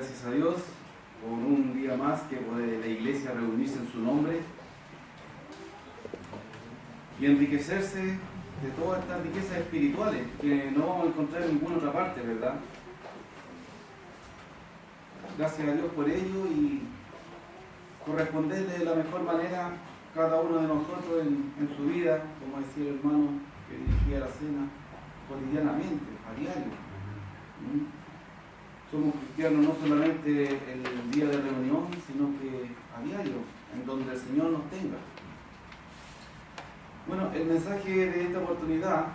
Gracias a Dios por un día más que puede la iglesia reunirse en su nombre y enriquecerse de todas estas riquezas espirituales que no vamos a encontrar en ninguna otra parte, ¿verdad? Gracias a Dios por ello y corresponderle de la mejor manera cada uno de nosotros en su vida, como decía el hermano que dirigía la cena, cotidianamente, a diario. Somos cristianos no solamente el día de reunión, sino que a diario, en donde el Señor nos tenga. Bueno, el mensaje de esta oportunidad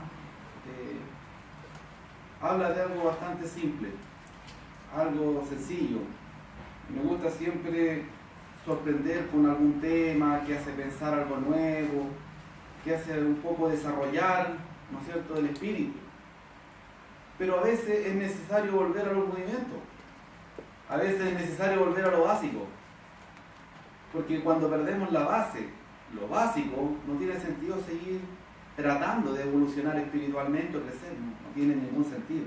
habla de algo bastante simple, algo sencillo. Me gusta siempre sorprender con algún tema que hace pensar algo nuevo, que hace un poco desarrollar, ¿no es cierto?, el espíritu. Pero a veces es necesario volver a los rudimentos, a veces es necesario volver a lo básico, porque cuando perdemos la base, lo básico, no tiene sentido seguir tratando de evolucionar espiritualmente o crecer, no tiene ningún sentido.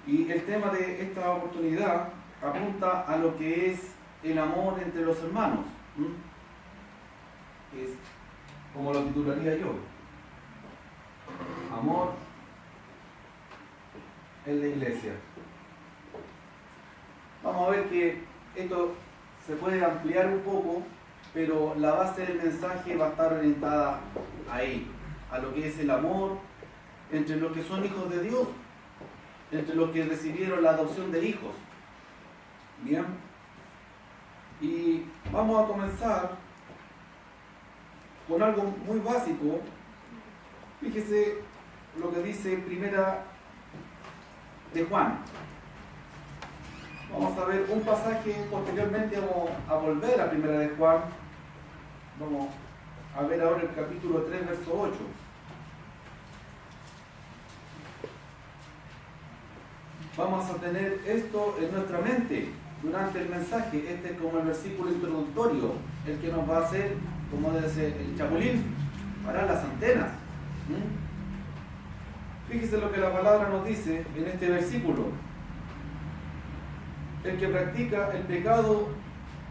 Y el tema de esta oportunidad apunta a lo que es el amor entre los hermanos, es como lo titularía yo, amor en la iglesia. Vamos a ver que esto se puede ampliar un poco, pero la base del mensaje va a estar orientada ahí, a lo que es el amor entre los que son hijos de Dios, entre los que recibieron la adopción de hijos. Bien, y vamos a comenzar con algo muy básico. Fíjese lo que dice Primera de Juan. Vamos a ver un pasaje, posteriormente vamos a volver a Primera de Juan. Vamos a ver ahora el capítulo 3, verso 8. Vamos a tener esto en nuestra mente durante el mensaje. Este es como el versículo introductorio, el que nos va a hacer, como dice el chapulín, para las antenas. Fíjese lo que la palabra nos dice en este versículo. El que practica el pecado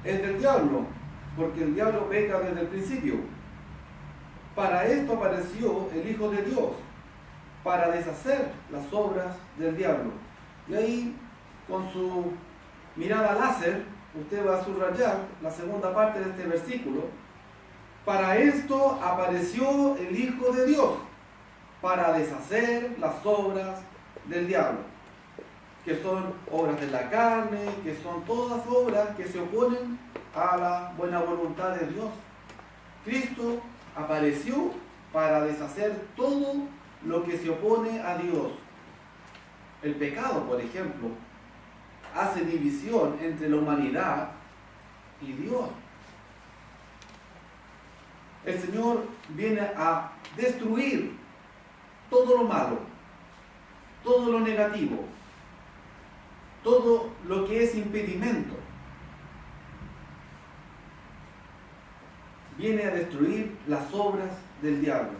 es del diablo, porque el diablo peca desde el principio. Para esto apareció el Hijo de Dios, para deshacer las obras del diablo. Y ahí, con su mirada láser, usted va a subrayar la segunda parte de este versículo. Para esto apareció el Hijo de Dios, para deshacer las obras del diablo, que son obras de la carne, que son todas obras que se oponen a la buena voluntad de Dios. Cristo apareció para deshacer todo lo que se opone a Dios. El pecado, por ejemplo, hace división entre la humanidad y Dios. El Señor viene a destruir todo lo malo, todo lo negativo, todo lo que es impedimento. Viene a destruir las obras del diablo.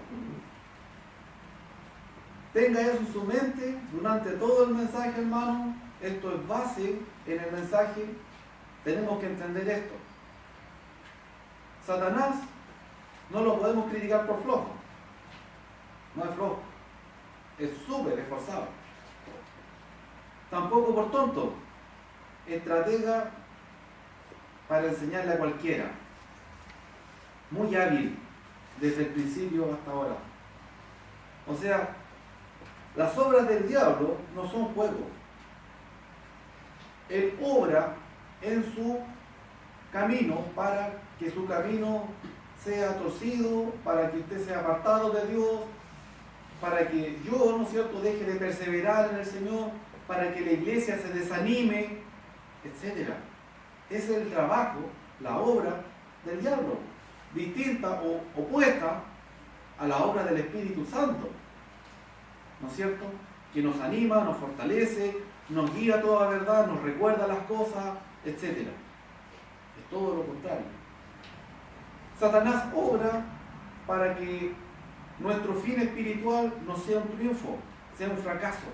Tenga eso en su mente durante todo el mensaje, hermano. Esto es base en el mensaje. Tenemos que entender esto. Satanás no lo podemos criticar por flojo. No es flojo. Es súper esforzado. Tampoco por tonto. Estratega para enseñarle a cualquiera. Muy hábil desde el principio hasta ahora. O sea, las obras del diablo no son juego. Él obra en su camino para que su camino sea torcido, para que usted sea apartado de Dios, para que yo, ¿no es cierto?, deje de perseverar en el Señor, para que la iglesia se desanime, etc. Ese es el trabajo, la obra del diablo, distinta o opuesta a la obra del Espíritu Santo, ¿no es cierto?, que nos anima, nos fortalece, nos guía a toda verdad, nos recuerda las cosas, etc. Es todo lo contrario. Satanás obra para que nuestro fin espiritual no sea un triunfo, sea un fracaso,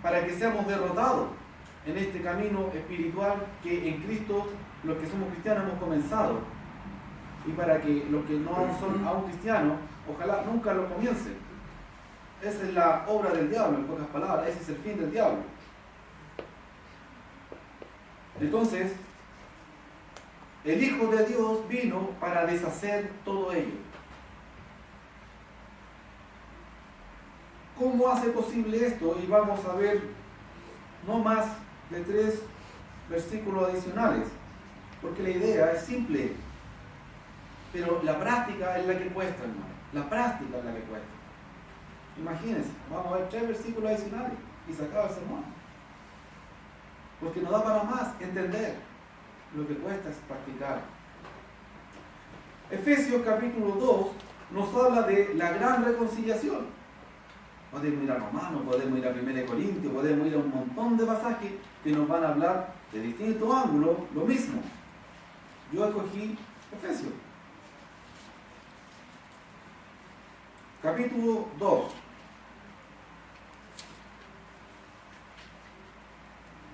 para que seamos derrotados, en este camino espiritual que en Cristo, los que somos cristianos, hemos comenzado. Y para que los que no son aún cristianos, ojalá nunca lo comiencen. Esa es la obra del diablo, en pocas palabras, ese es el fin del diablo. Entonces, el Hijo de Dios vino para deshacer todo ello. ¿Cómo hace posible esto? Y vamos a ver no más de 3 versículos adicionales, porque la idea es simple, pero la práctica es la que cuesta, hermano. La práctica es la que cuesta. Imagínense, vamos a ver 3 versículos adicionales y se acaba el sermón. Porque no da para más entender. Lo que cuesta es practicar. Efesios capítulo 2 nos habla de la gran reconciliación. Podemos ir a Romanos, podemos ir a 1 Corintios, podemos ir a un montón de pasajes que nos van a hablar de distintos ángulos, lo mismo. Yo escogí Efesios. Capítulo 2.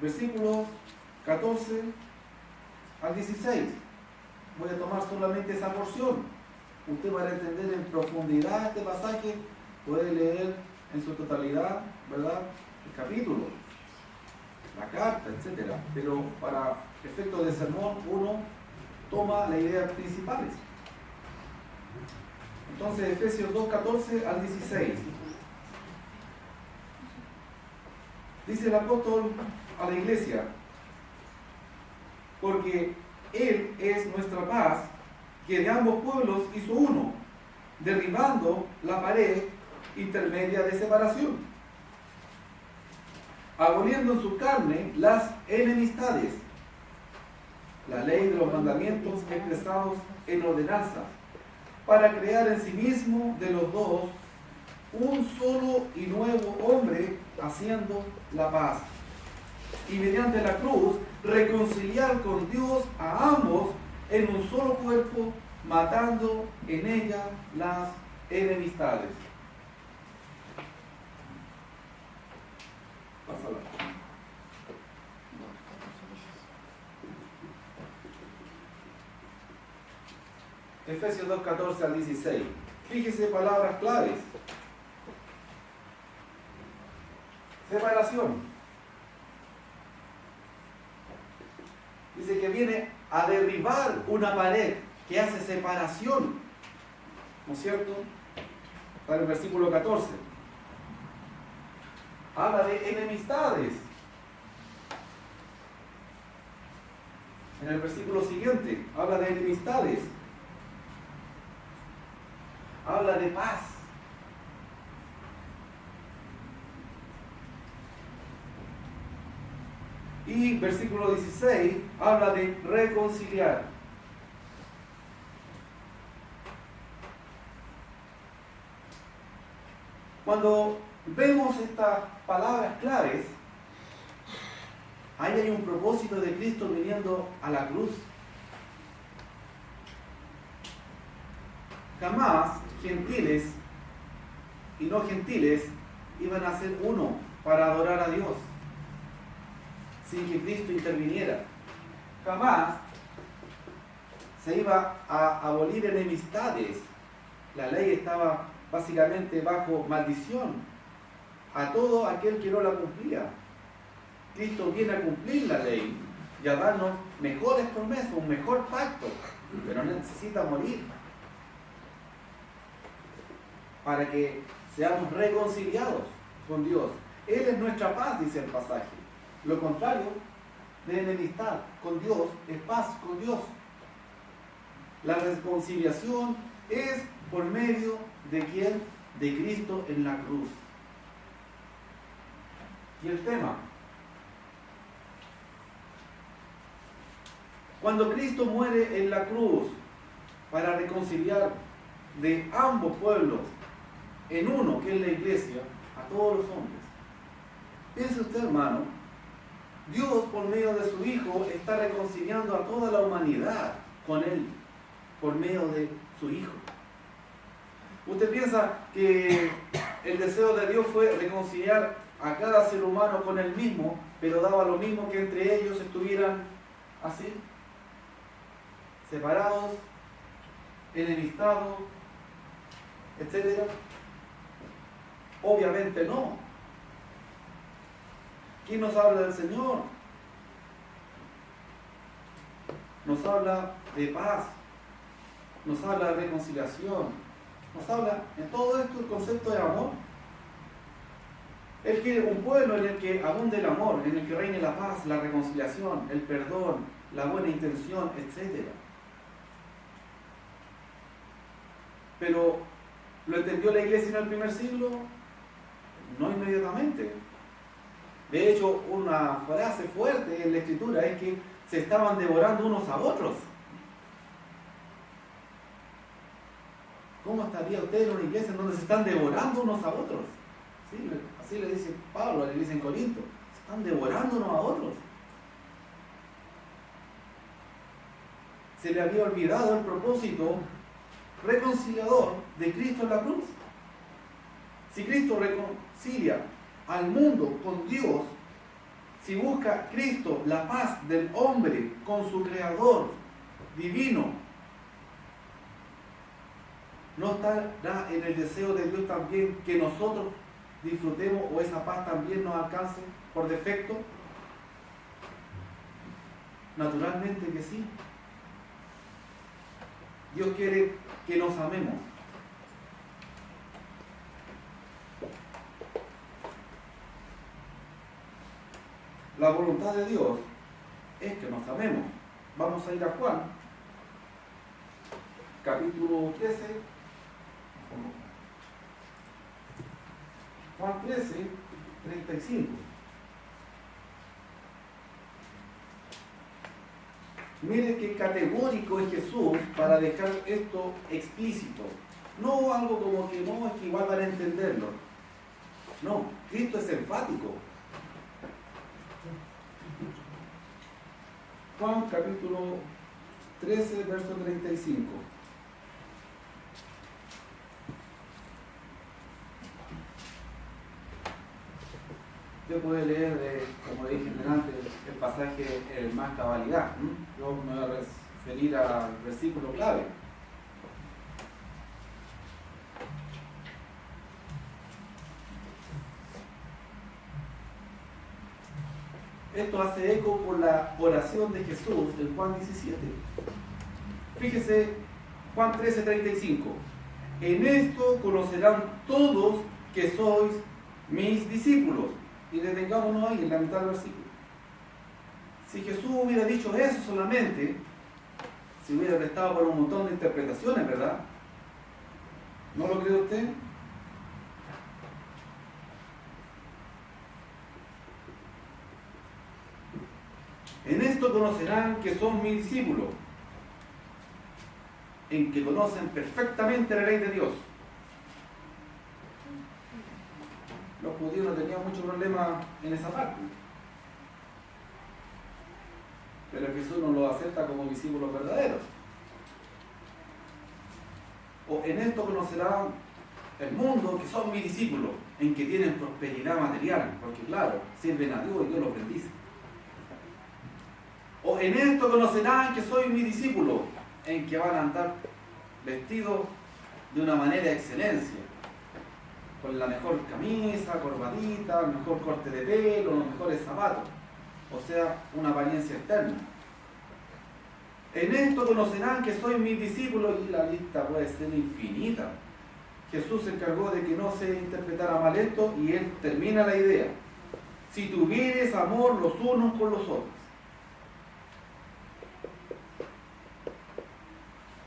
Versículos 14 al 16. Voy a tomar solamente esa porción. Usted va a entender en profundidad este pasaje, puede leer en su totalidad, ¿verdad?, el capítulo, la carta, etc. Pero para efectos de sermón, uno toma las ideas principales. Entonces, Efesios 2, 14 al 16. Dice el apóstol a la iglesia: porque Él es nuestra paz, que de ambos pueblos hizo uno, derribando la pared intermedia de separación, aboliendo en su carne las enemistades, la ley de los mandamientos expresados en ordenanzas, para crear en sí mismo de los dos un solo y nuevo hombre, haciendo la paz, y mediante la cruz reconciliar con Dios a ambos en un solo cuerpo, matando en ella las enemistades. Pásala. Efesios 2, 14 al 16. Fíjese palabras claves. Separación. Dice que viene a derribar una pared que hace separación. ¿No es cierto? Está en el versículo 14. Habla de enemistades. En el versículo siguiente, habla de enemistades. Habla de paz. Y versículo 16 habla de reconciliar. Cuando vemos estas palabras claves, ahí hay un propósito de Cristo viniendo a la cruz. Jamás gentiles y no gentiles iban a ser uno para adorar a Dios sin que Cristo interviniera. Jamás se iba a abolir enemistades. La ley estaba básicamente bajo maldición a todo aquel que no la cumplía. Cristo viene a cumplir la ley y a darnos mejores promesas, un mejor pacto, pero necesita morir para que seamos reconciliados con Dios. Él es nuestra paz, dice el pasaje. Lo contrario de enemistad con Dios es paz con Dios. La reconciliación es por medio de ¿quién? De Cristo en la cruz. Y el tema: cuando Cristo muere en la cruz para reconciliar de ambos pueblos en uno, que es la iglesia, a todos los hombres. Piense usted, hermano, Dios por medio de su Hijo está reconciliando a toda la humanidad con Él, por medio de su Hijo. ¿Usted piensa que el deseo de Dios fue reconciliar a cada ser humano con Él mismo, pero daba lo mismo que entre ellos estuvieran así, separados, enemistados, etc. Obviamente no. ¿Quién nos habla del Señor? Nos habla de paz, nos habla de reconciliación, nos habla en todo esto el concepto de amor. Él quiere un pueblo en el que abunde el amor, en el que reine la paz, la reconciliación, el perdón, la buena intención, etc. Pero, ¿lo entendió la iglesia en el primer siglo? No inmediatamente. De hecho, una frase fuerte en la Escritura es que se estaban devorando unos a otros. ¿Cómo estaría usted en una iglesia en donde se están devorando unos a otros? ¿Sí? Así le dice Pablo a la iglesia en Corinto. Se están devorando unos a otros. Se le había olvidado el propósito reconciliador de Cristo en la cruz. Si Cristo reconcilia al mundo con Dios, si busca Cristo la paz del hombre con su Creador divino, ¿no estará en el deseo de Dios también que nosotros disfrutemos o esa paz también nos alcance por defecto? Naturalmente que sí. Dios quiere que nos amemos. La voluntad de Dios es que nos amemos. Vamos a ir a Juan, capítulo 13. Juan 13, 35. Mire qué categórico es Jesús para dejar esto explícito. No algo como que no, es que igual van a entenderlo. No, Cristo es enfático. Juan capítulo 13, verso 35. Yo puedo leer, como dije antes, el pasaje en más cabalidad. Yo me voy a referir al versículo clave. Esto hace eco con la oración de Jesús en Juan 17. Fíjese, Juan 13, 35. En esto conocerán todos que sois mis discípulos. Y detengámonos ahí en la mitad del versículo. Si Jesús hubiera dicho eso solamente, se hubiera prestado por un montón de interpretaciones, ¿verdad? ¿No lo cree usted? En esto conocerán que son mis discípulos, en que conocen perfectamente la ley de Dios. Los judíos no tenían mucho problema en esa parte, pero Jesús no los acepta como discípulos verdaderos. O en esto conocerán el mundo que son mis discípulos, en que tienen prosperidad material, porque claro, sirven a Dios y Dios los bendice. O en esto conocerán que soy mi discípulo, en que van a andar vestidos de una manera de excelencia, con la mejor camisa, corbatita, el mejor corte de pelo, los mejores zapatos, o sea, una apariencia externa. En esto conocerán que soy mis discípulos, y la lista puede ser infinita. Jesús se encargó de que no se interpretara mal esto, y él termina la idea. Si tuvieres amor los unos con los otros.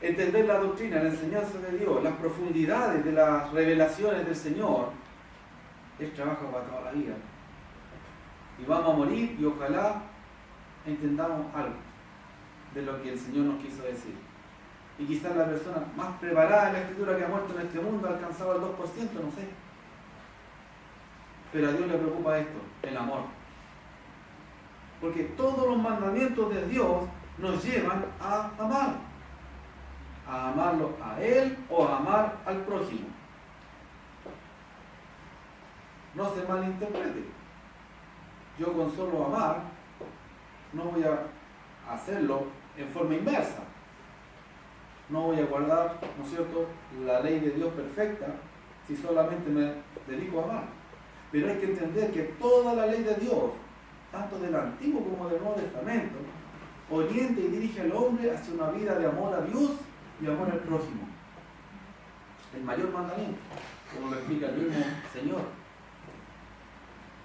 Entender la doctrina, la enseñanza de Dios, las profundidades de las revelaciones del Señor, es trabajo para toda la vida. Y vamos a morir y ojalá entendamos algo de lo que el Señor nos quiso decir. Y quizás la persona más preparada en la Escritura que ha muerto en este mundo ha alcanzado el 2%, no sé. Pero a Dios le preocupa esto, el amor. Porque todos los mandamientos de Dios nos llevan a amar. A amarlo a Él o a amar al prójimo. no se malinterprete. Yo con solo amar no voy a hacerlo en forma inversa. No voy a guardar, ¿no es cierto?, la ley de Dios perfecta si solamente me dedico a amar. Pero hay que entender que toda la ley de Dios, tanto del Antiguo como del Nuevo Testamento, orienta y dirige al hombre hacia una vida de amor a Dios y amor al prójimo. El mayor mandamiento, como lo explica el mismo Señor.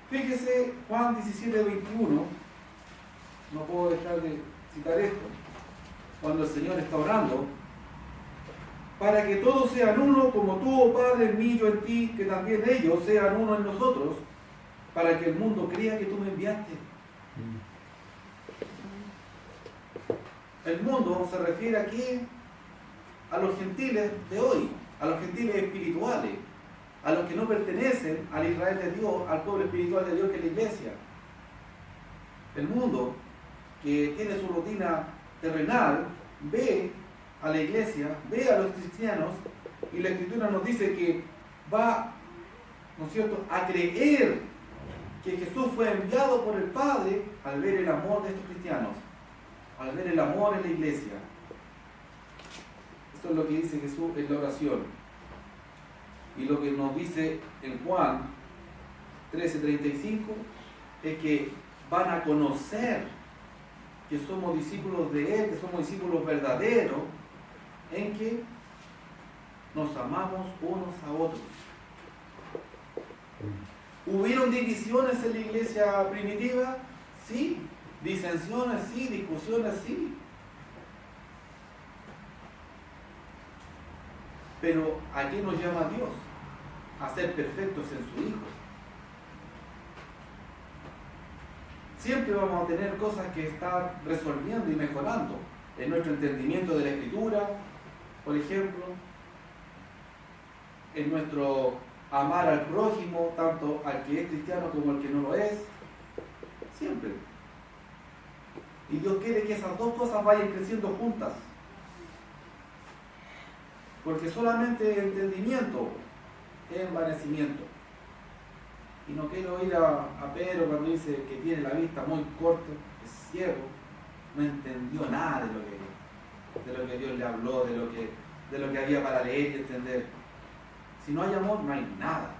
Fíjese Juan 17:21, no puedo dejar de citar esto, cuando el Señor está orando, para que todos sean uno, como tú, oh Padre, en mí, yo en ti, que también ellos sean uno en nosotros, para que el mundo crea que tú me enviaste. El mundo se refiere aquí a los gentiles de hoy, a los gentiles espirituales, a los que no pertenecen al Israel de Dios, al pueblo espiritual de Dios que es la iglesia. El mundo, que tiene su rutina terrenal, ve a la iglesia, ve a los cristianos, y la Escritura nos dice que va, ¿no es cierto?, a creer que Jesús fue enviado por el Padre al ver el amor de estos cristianos, al ver el amor en la iglesia. Esto es lo que dice Jesús en la oración. Y lo que nos dice en Juan 13:35 es que van a conocer que somos discípulos de Él, que somos discípulos verdaderos, en que nos amamos unos a otros. ¿Hubieron divisiones en la iglesia primitiva? Sí. Disensiones, sí. Discusiones, sí. Pero ¿a qué nos llama Dios? A ser perfectos en su Hijo. Siempre vamos a tener cosas que estar resolviendo y mejorando en nuestro entendimiento de la Escritura, por ejemplo, en nuestro amar al prójimo, tanto al que es cristiano como al que no lo es, siempre. Y Dios quiere que esas dos cosas vayan creciendo juntas, porque solamente entendimiento es envanecimiento. Y no quiero ir a Pedro cuando dice que tiene la vista muy corta, es ciego, no entendió nada de lo que Dios le habló, de lo que había para leer y entender. Si no hay amor, no hay nada.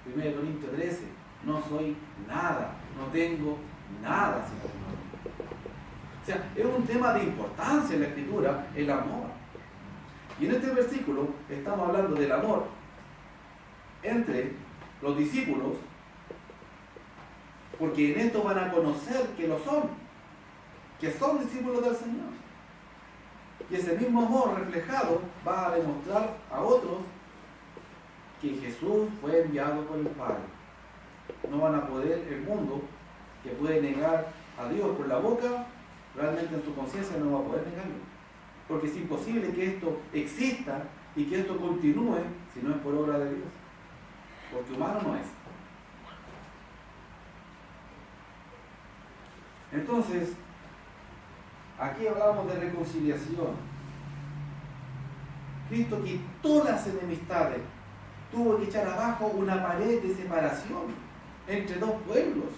1 Corintios 13, no soy nada, no tengo nada sin amor. O sea, es un tema de importancia en la Escritura, el amor. Y en este versículo estamos hablando del amor entre los discípulos, porque en esto van a conocer que lo son, que son discípulos del Señor. Y ese mismo amor reflejado va a demostrar a otros que Jesús fue enviado por el Padre. No van a poder, el mundo que puede negar a Dios por la boca, realmente en su conciencia no va a poder negarlo. Porque es imposible que esto exista y que esto continúe si no es por obra de Dios. Porque humano no es. Entonces, aquí hablamos de reconciliación. Cristo quitó las enemistades, tuvo que echar abajo una pared de separación entre dos pueblos.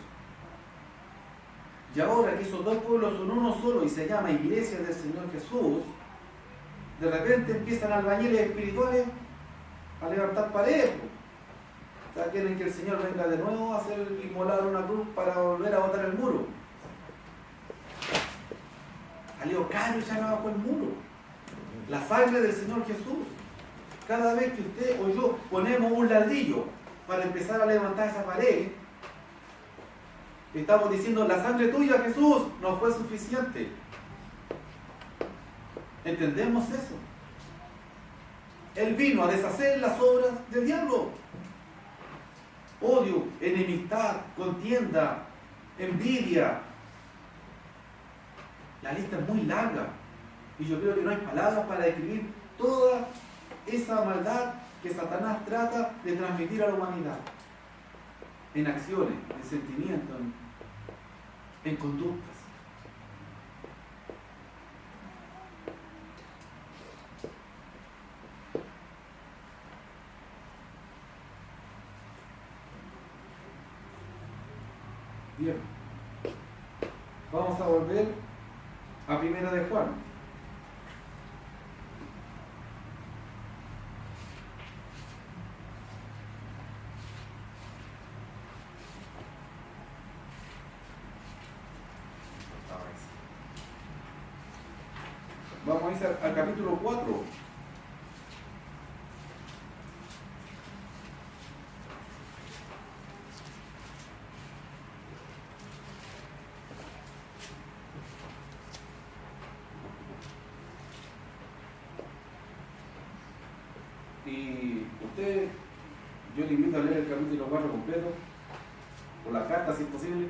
Y ahora que esos dos pueblos son uno solo y se llama Iglesia del Señor Jesús, de repente empiezan albañiles espirituales a levantar paredes. O sea, quieren que el Señor venga de nuevo a hacer inmolar una cruz para volver a botar el muro. Salió caro echar abajo el muro. La sangre del Señor Jesús. Cada vez que usted o yo ponemos un ladrillo para empezar a levantar esa pared, estamos diciendo, la sangre tuya, Jesús, no fue suficiente. ¿Entendemos eso? Él vino a deshacer las obras del diablo. Odio, enemistad, contienda, envidia. La lista es muy larga y yo creo que no hay palabras para describir toda esa maldad que Satanás trata de transmitir a la humanidad en acciones, en sentimientos, en conductas. Bien. Vamos a volver a Primera de Juan. Vamos a ir al capítulo 4. Y usted, yo le invito a leer el capítulo 4 completo, o la carta si es posible,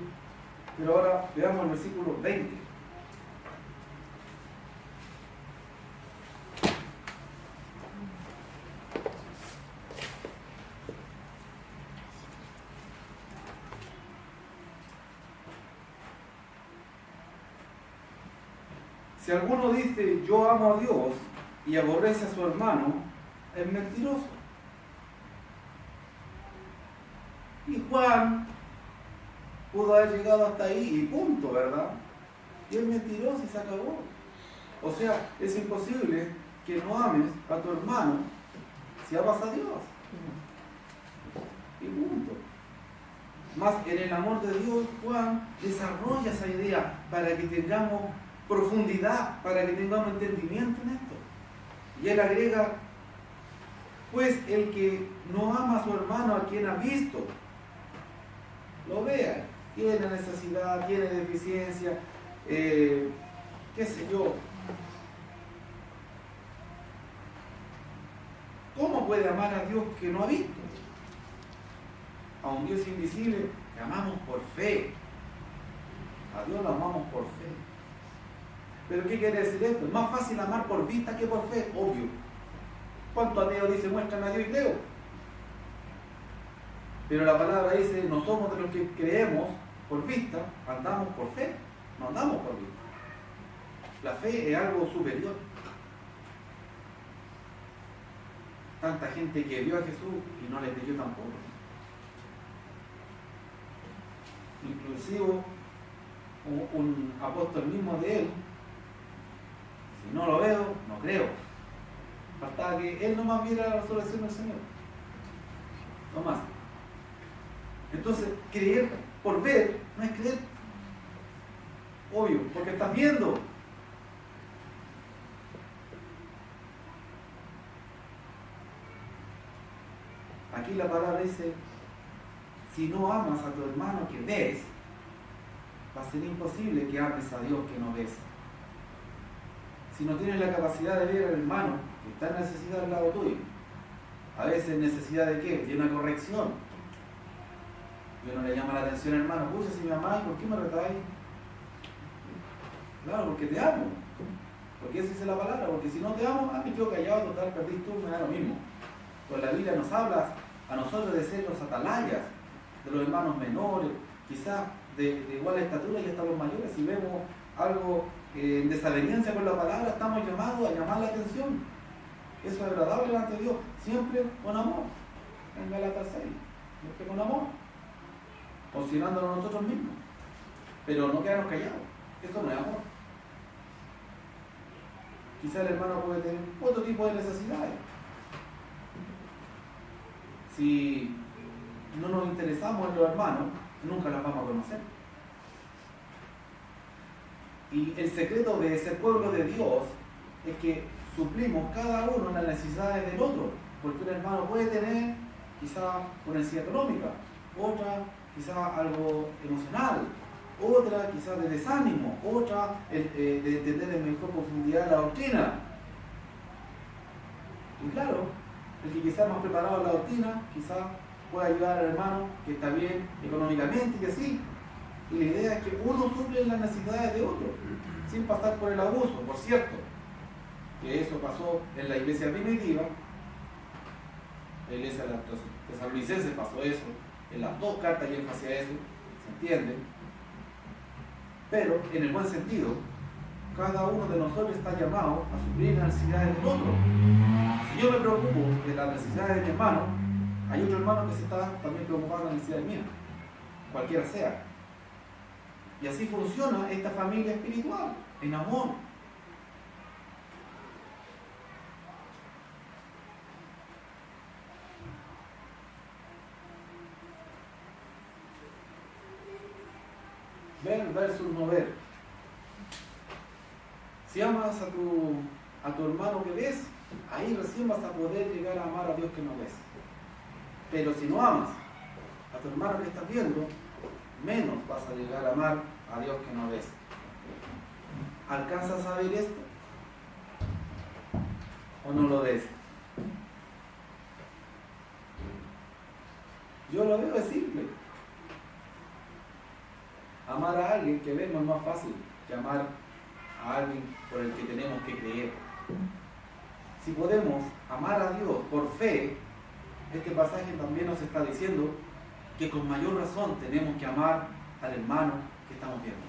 pero ahora veamos el versículo 20. Si alguno dice yo amo a Dios y aborrece a su hermano, es mentiroso. Y Juan pudo haber llegado hasta ahí y punto, ¿verdad? Y es mentiroso y se acabó. O sea, es imposible que no ames a tu hermano si amas a Dios. Y punto. Más en el amor de Dios, Juan desarrolla esa idea para que tengamos profundidad, para que tengamos entendimiento en esto. Y él agrega, pues el que no ama a su hermano a quien ha visto, lo vea, tiene necesidad, tiene deficiencia, qué sé yo. ¿Cómo puede amar a Dios que no ha visto? A un Dios invisible que amamos por fe. A Dios lo amamos por fe. ¿Pero qué quiere decir esto? Es más fácil amar por vista que por fe, obvio. ¿Cuántos ateos dicen muéstrame a Dios y creo? Pero la palabra dice, no somos de los que creemos por vista, andamos por fe, no andamos por vista. La fe es algo superior. Tanta gente que vio a Jesús y no le creyó tampoco. Inclusive un apóstol mismo de él, si no lo veo, no creo. Faltaba que él nomás viera la resurrección del Señor. No más. Entonces, creer por ver no es creer. Obvio, porque estás viendo. Aquí la palabra dice, si no amas a tu hermano que ves, va a ser imposible que ames a Dios que no ves. Si no tienes la capacidad de ver al hermano que está en necesidad al lado tuyo, a veces necesidad de qué? De una corrección. Y uno le llama la atención al hermano, pucha, si me amáis, ¿por qué me retáis? Claro, porque te amo. Porque esa es la palabra, porque si no te amo, me quedo callado, total, perdís tú, me da lo mismo. Pues la Biblia nos habla a nosotros de ser los atalayas, de los hermanos menores, quizás de igual estatura y hasta los mayores. Si vemos algo en desaveniencia con la palabra, estamos llamados a llamar la atención. Eso es agradable delante de Dios, siempre con amor. En Gálatas 6, siempre con amor, considerándonos nosotros mismos, pero no quedarnos callados. Esto no es amor. Quizá el hermano puede tener otro tipo de necesidades. Si no nos interesamos en los hermanos, nunca las vamos a conocer. Y el secreto de ser pueblo de Dios es que suplimos cada uno las necesidades del otro, porque un hermano puede tener quizá una necesidad económica, otra quizá algo emocional, otra quizá de desánimo, otra de entender en mejor profundidad la doctrina. Y claro, el que quizá más preparado en la doctrina, quizá pueda ayudar al hermano que está bien económicamente y así. Y la idea es que uno suple las necesidades de otro, sin pasar por el abuso. Por cierto, que eso pasó en la iglesia primitiva, la iglesia de los tesalonicenses pasó eso, en las dos cartas y énfasis a eso, ¿se entiende? Pero, en el buen sentido, cada uno de nosotros está llamado a suplir las necesidades del otro. Si yo me preocupo de las necesidades de mi hermano, hay otro hermano que se está también preocupando de las necesidades mías, cualquiera sea. Y así funciona esta familia espiritual, en amor. Ver versus no ver. Si amas a tu hermano que ves, ahí recién vas a poder llegar a amar a Dios que no ves. Pero si no amas a tu hermano que estás viendo, menos vas a llegar a amar a Dios que no ves. ¿Alcanzas a ver esto? ¿O no lo ves? Yo lo veo, es simple. Amar a alguien que vemos es más fácil que amar a alguien por el que tenemos que creer. Si podemos amar a Dios por fe, este pasaje también nos está diciendo que con mayor razón tenemos que amar al hermano que estamos viendo.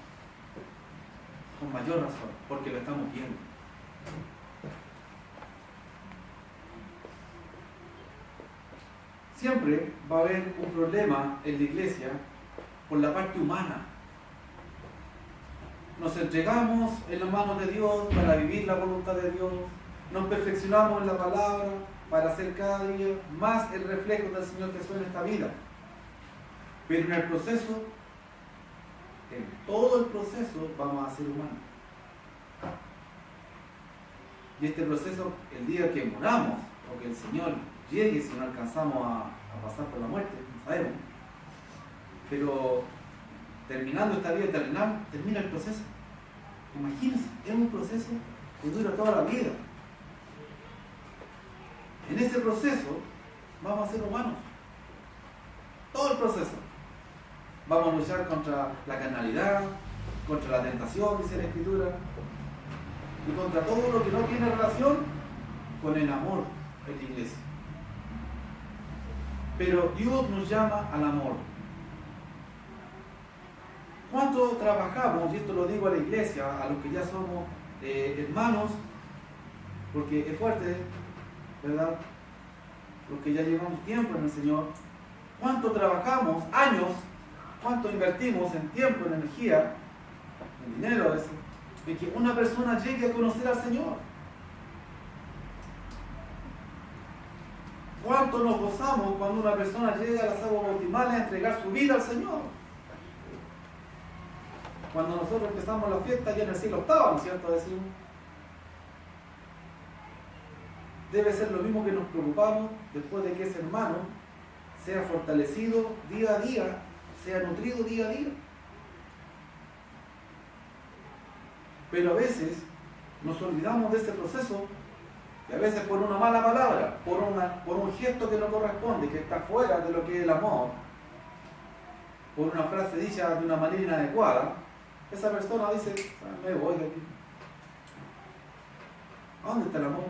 Con mayor razón, porque lo estamos viendo. Siempre va a haber un problema en la iglesia por la parte humana. Nos entregamos en las manos de Dios para vivir la voluntad de Dios. Nos perfeccionamos en la palabra para hacer cada día más el reflejo del Señor Jesús en esta vida. Pero en el proceso, en todo el proceso, vamos a ser humanos. Y este proceso, el día que moramos, o que el Señor llegue, si no alcanzamos a pasar por la muerte, no sabemos. Pero terminando esta vida terrenal, termina el proceso. Imagínense, es un proceso que dura toda la vida. En ese proceso vamos a ser humanos. Todo el proceso. Vamos a luchar contra la carnalidad, contra la tentación, dice la Escritura, y contra todo lo que no tiene relación con el amor en la iglesia. Pero Dios nos llama al amor. ¿Cuánto trabajamos? Y esto lo digo a la iglesia, a los que ya somos hermanos, porque es fuerte, ¿verdad? Los que ya llevamos tiempo en el Señor. ¿Cuánto trabajamos? Años. ¿Cuánto invertimos en tiempo, en energía, en dinero a veces, en que una persona llegue a conocer al Señor? ¿Cuánto nos gozamos cuando una persona llega a las aguas bautismales a entregar su vida al Señor? Cuando nosotros empezamos la fiesta ya en el siglo octavo, ¿no es cierto? Decimos. Debe ser lo mismo que nos preocupamos después de que ese hermano sea fortalecido día a día, sea nutrido día a día. Pero a veces nos olvidamos de ese proceso, y a veces por una mala palabra, por un gesto que no corresponde, que está fuera de lo que es el amor, por una frase dicha de una manera inadecuada, esa persona dice, me voy de aquí. ¿A dónde está el amor?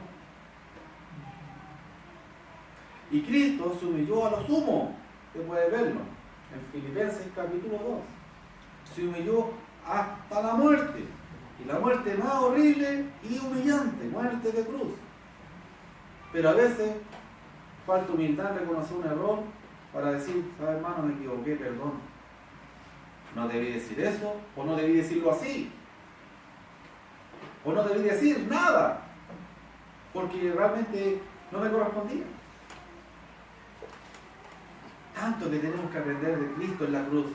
Y Cristo se humilló a lo sumo, usted puede verlo, en Filipenses capítulo 2. Se humilló hasta la muerte, y la muerte más horrible y humillante, muerte de cruz. Pero a veces falta humildad en reconocer un error para decir, ¿sabes, hermano? Me equivoqué, perdón. No debí decir eso, o no debí decirlo así, o no debí decir nada, porque realmente no me correspondía. Tanto que tenemos que aprender de Cristo en la cruz,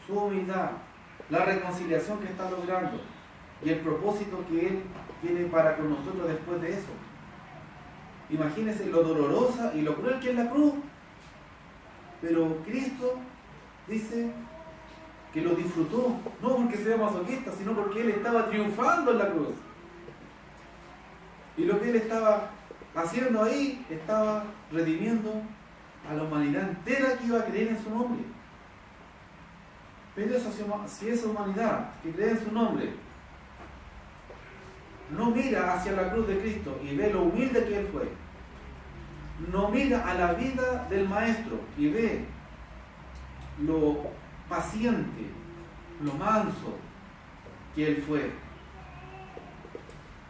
su humildad, la reconciliación que está logrando y el propósito que Él tiene para con nosotros después de eso. Imagínense lo dolorosa y lo cruel que es la cruz, pero Cristo dice que lo disfrutó, no porque sea masoquista, sino porque Él estaba triunfando en la cruz. Y lo que Él estaba haciendo ahí, estaba redimiendo a la humanidad entera que iba a creer en su nombre. Pero eso, si esa humanidad que cree en su nombre no mira hacia la cruz de Cristo y ve lo humilde que Él fue, no mira a la vida del Maestro y ve lo paciente, lo manso que Él fue.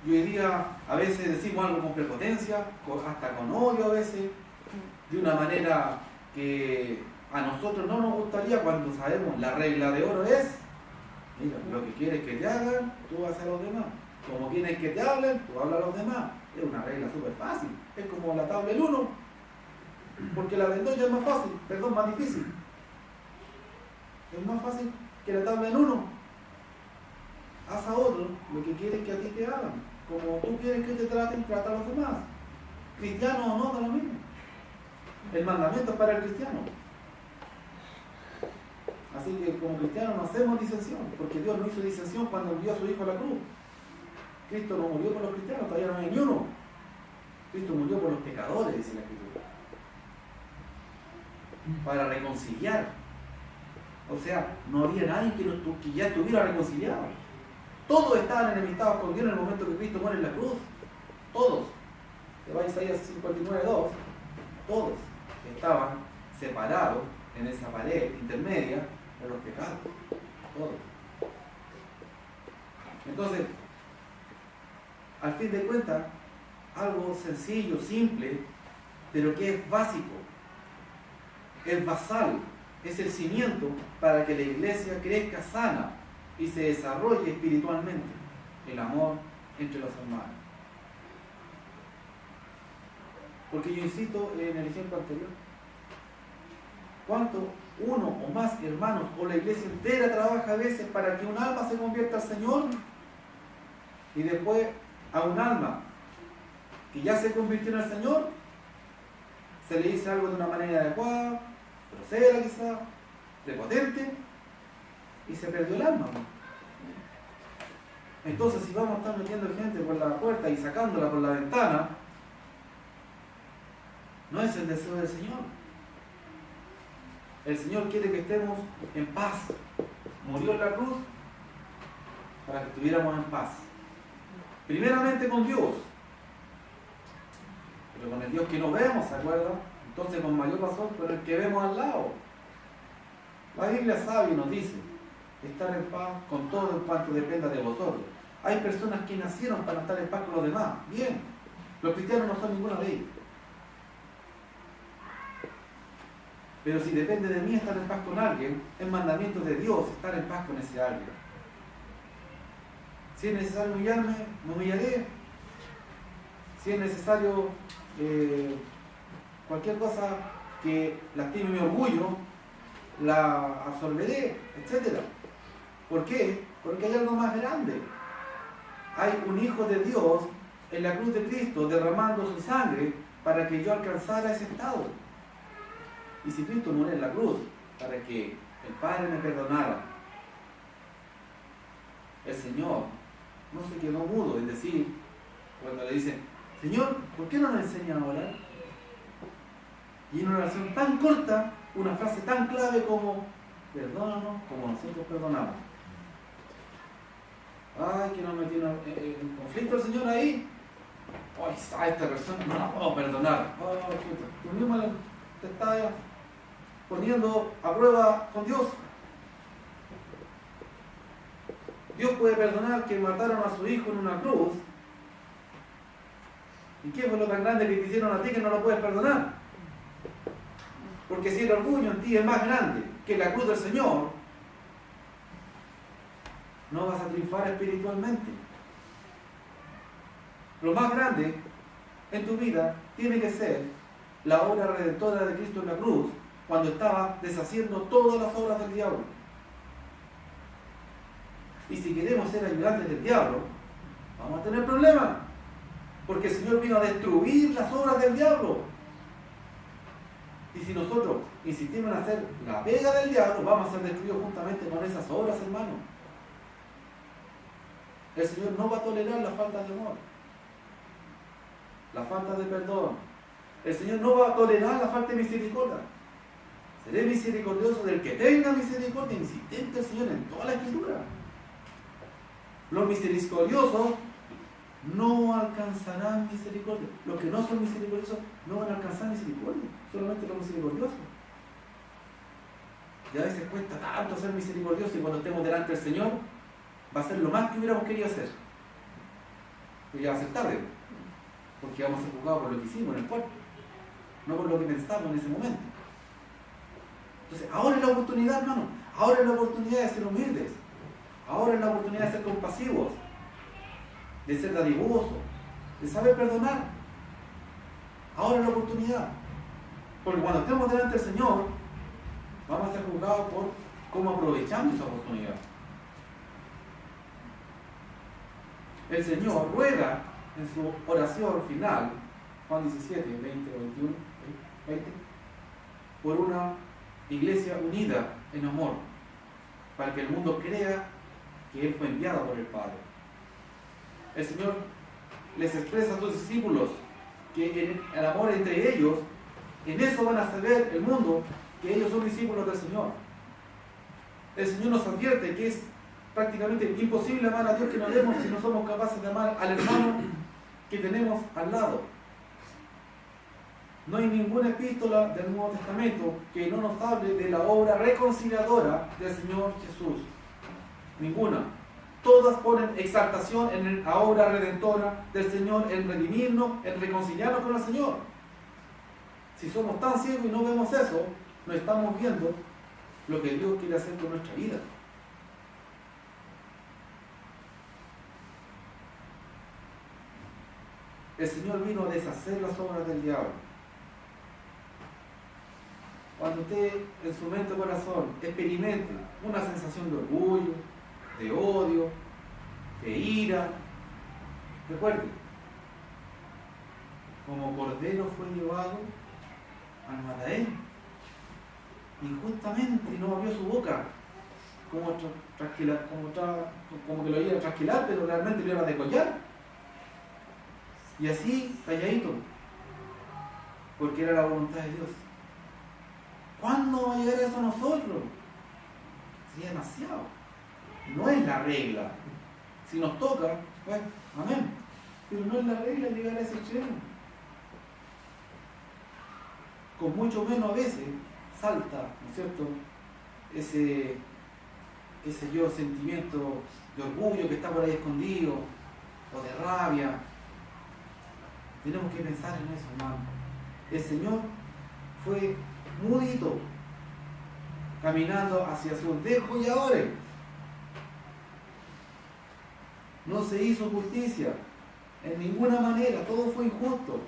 Y hoy día a veces decimos algo con prepotencia, hasta con odio a veces, de una manera que a nosotros no nos gustaría, cuando sabemos la regla de oro es Mira, lo que quieres que te hagan, tú haces a los demás. Como quieres que te hablen, tú hablas a los demás. Es una regla súper fácil. Es como la tabla del 1. Porque la del 2 ya es más fácil, perdón, más difícil. Es más fácil que la tabla del 1. Haz a otro lo que quieres que a ti te hagan. Como tú quieres que te traten, trata a los demás. Cristiano o no, da lo mismo. El mandamiento es para el cristiano. Así que como cristianos no hacemos disensión, porque Dios no hizo disensión cuando envió a su Hijo a la cruz. Cristo no murió por los cristianos, todavía no hay ni uno. Cristo murió por los pecadores, dice la Escritura. Para reconciliar. O sea, no había nadie que ya estuviera reconciliado. Todos estaban enemistados con Dios en el momento que Cristo muere en la cruz. Todos. Te va a Isaías 59:2. Todos estaban separados en esa pared intermedia de los pecados. Todos. Entonces, al fin de cuentas, algo sencillo, simple, pero que es básico, es basal, es el cimiento para que la iglesia crezca sana y se desarrolle espiritualmente, el amor entre los hermanos. Porque yo insisto en el ejemplo anterior, ¿cuánto uno o más hermanos o la iglesia entera trabaja a veces para que un alma se convierta al Señor y después a un alma que ya se convirtió en el Señor se le dice algo de una manera adecuada, grosera quizá, prepotente, y se perdió el alma? Entonces, si vamos a estar metiendo gente por la puerta y sacándola por la ventana, no es el deseo del Señor. El Señor quiere que estemos en paz. Murió en la cruz para que estuviéramos en paz. Primeramente con Dios, pero con el Dios que no vemos, ¿se acuerdan? Entonces con mayor razón con el que vemos al lado. La Biblia sabe y nos dice, estar en paz con todo en cuanto dependa de vosotros. Hay personas que nacieron para estar en paz con los demás. Bien, los cristianos no son ninguna ley. Pero si depende de mí estar en paz con alguien, es mandamiento de Dios estar en paz con ese alguien. Si es necesario humillarme, me humillaré. Si es necesario cualquier cosa que lastime mi orgullo, la absorberé, etc. ¿Por qué? Porque hay algo más grande. Hay un Hijo de Dios en la cruz de Cristo derramando su sangre para que yo alcanzara ese estado. Y si Cristo murió en la cruz para que el Padre me perdonara, el Señor no se quedó mudo, es decir, cuando le dicen, Señor, ¿por qué no nos enseña a orar? Y en una oración tan corta, una frase tan clave como, perdónanos como nosotros perdonamos. Ay, que nos metió en conflicto el Señor ahí. Ay, a esta persona no la puedo perdonar. Ay, tú mismo te estás poniendo a prueba con Dios. Dios puede perdonar que mataron a su hijo en una cruz. ¿Y qué fue lo tan grande que te hicieron a ti que no lo puedes perdonar? Porque si el orgullo en ti es más grande que la cruz del Señor, no vas a triunfar espiritualmente. Lo más grande en tu vida tiene que ser la obra redentora de Cristo en la cruz, cuando estaba deshaciendo todas las obras del diablo. Y si queremos ser ayudantes del diablo, vamos a tener problemas, porque el Señor vino a destruir las obras del diablo. Y si nosotros insistimos en hacer la pega del diablo, vamos a ser destruidos juntamente con esas obras, hermanos. El Señor no va a tolerar la falta de amor, la falta de perdón. El Señor no va a tolerar la falta de misericordia. Seré misericordioso del que tenga misericordia, insistente el Señor en toda la Escritura. Los misericordiosos no alcanzarán misericordia. Los que no son misericordiosos no van a alcanzar misericordia, solamente los misericordiosos. Y a veces cuesta tanto ser misericordioso, y cuando estemos delante del Señor va a ser lo más que hubiéramos querido hacer. Pero ya va a ser tarde, porque vamos a ser juzgados por lo que hicimos en el cuerpo, no por lo que pensamos en ese momento. Entonces, ahora es la oportunidad, hermano. Ahora es la oportunidad de ser humildes. Ahora es la oportunidad de ser compasivos, de ser dadivosos, de saber perdonar. Ahora es la oportunidad. Porque cuando estemos delante del Señor, vamos a ser juzgados por cómo aprovechamos esa oportunidad. El Señor ruega en su oración final, Juan 17, 20, 21, 20, por una iglesia unida en amor, para que el mundo crea que Él fue enviado por el Padre. El Señor les expresa a sus discípulos que en el amor entre ellos, en eso van a saber el mundo que ellos son discípulos del Señor. El Señor nos advierte que es prácticamente imposible amar a Dios que no demos si no somos capaces de amar al hermano que tenemos al lado. No hay ninguna epístola del Nuevo Testamento que no nos hable de la obra reconciliadora del Señor Jesús. Ninguna. Todas ponen exaltación en la obra redentora del Señor, en redimirnos, en reconciliarnos con el Señor. Si somos tan ciegos y no vemos eso, no estamos viendo lo que Dios quiere hacer con nuestra vida. El Señor vino a deshacer las obras del diablo. Cuando usted en su mente o corazón experimente una sensación de orgullo, de odio, de ira, recuerde, como cordero fue llevado al matadero, injustamente, y no abrió su boca, como que lo iba a trasquilar, pero realmente lo iba a degollar. Y así, calladito, porque era la voluntad de Dios. ¿Cuándo va a llegar eso a nosotros? Sería demasiado. No es la regla. Si nos toca, pues, amén. Pero no es la regla llegar a ese extremo. Con mucho menos a veces salta, ¿no es cierto?, ese, qué sé yo, sentimiento de orgullo que está por ahí escondido, o de rabia. Tenemos que pensar en eso, hermano. El Señor fue mudito, caminando hacia sus desgolladores. No se hizo justicia en ninguna manera, todo fue injusto.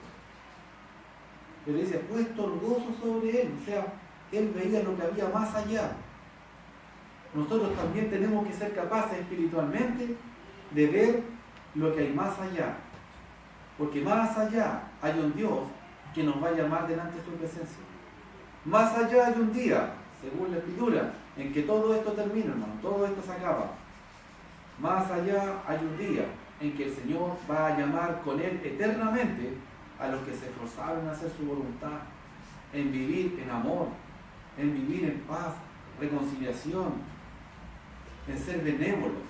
Pero dice, puesto el gozo sobre él, o sea, él veía lo que había más allá. Nosotros también tenemos que ser capaces espiritualmente de ver lo que hay más allá. Porque más allá hay un Dios que nos va a llamar delante de su presencia. Más allá hay un día, según la Escritura, en que todo esto termina, hermano, todo esto se acaba. Más allá hay un día en que el Señor va a llamar con Él eternamente a los que se esforzaron en hacer su voluntad, en vivir en amor, en vivir en paz, reconciliación, en ser benévolos,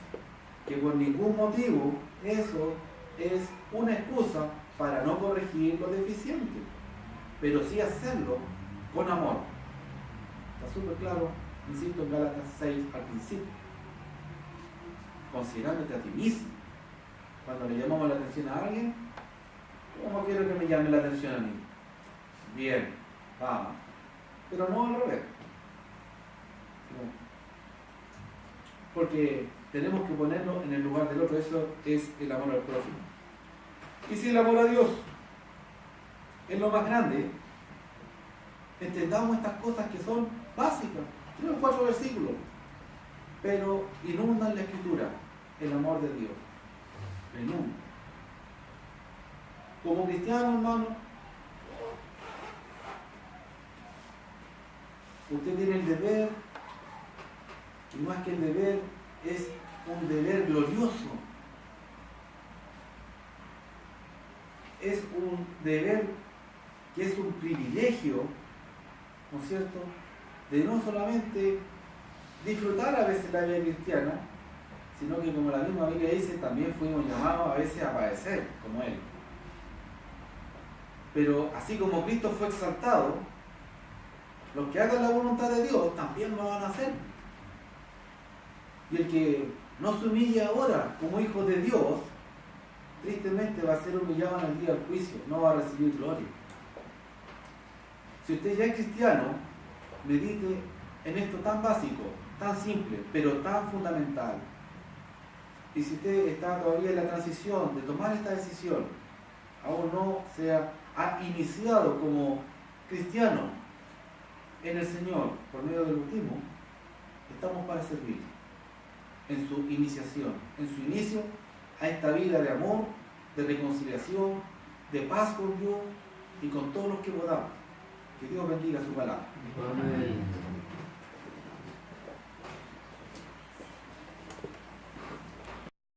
que por ningún motivo eso es una excusa para no corregir lo deficiente, pero sí hacerlo con amor. Está súper claro, insisto, en Gálatas 6 al principio. Considerándote a ti mismo. Cuando le llamamos la atención a alguien, ¿cómo quiero que me llame la atención a mí? Bien, vamos. Pero no al revés. No. Porque tenemos que ponernos en el lugar del otro. Eso es el amor al prójimo. Y si el amor a Dios es lo más grande, entendamos estas cosas que son básicas. 3 o 4 versículos. Pero inundan la Escritura, el amor de Dios. Lo inunda. Como cristiano, hermano, usted tiene el deber, y más que el deber, es un deber glorioso. Es un deber que es un privilegio, ¿no es cierto?, de no solamente disfrutar a veces la vida cristiana, sino que, como la misma Biblia dice, también fuimos llamados a veces a padecer como Él. Pero así como Cristo fue exaltado, los que hagan la voluntad de Dios también lo van a hacer. Y el que no se humille ahora como hijo de Dios, tristemente va a ser humillado en el día del juicio, no va a recibir gloria. Si usted ya es cristiano, medite en esto tan básico, tan simple, pero tan fundamental. Y si usted está todavía en la transición de tomar esta decisión, aún no se ha iniciado como cristiano en el Señor por medio del bautismo, estamos para servir en su iniciación, en su inicio a esta vida de amor, de reconciliación, de paz con Dios y con todos los que podamos. Que Dios bendiga su palabra. Amén.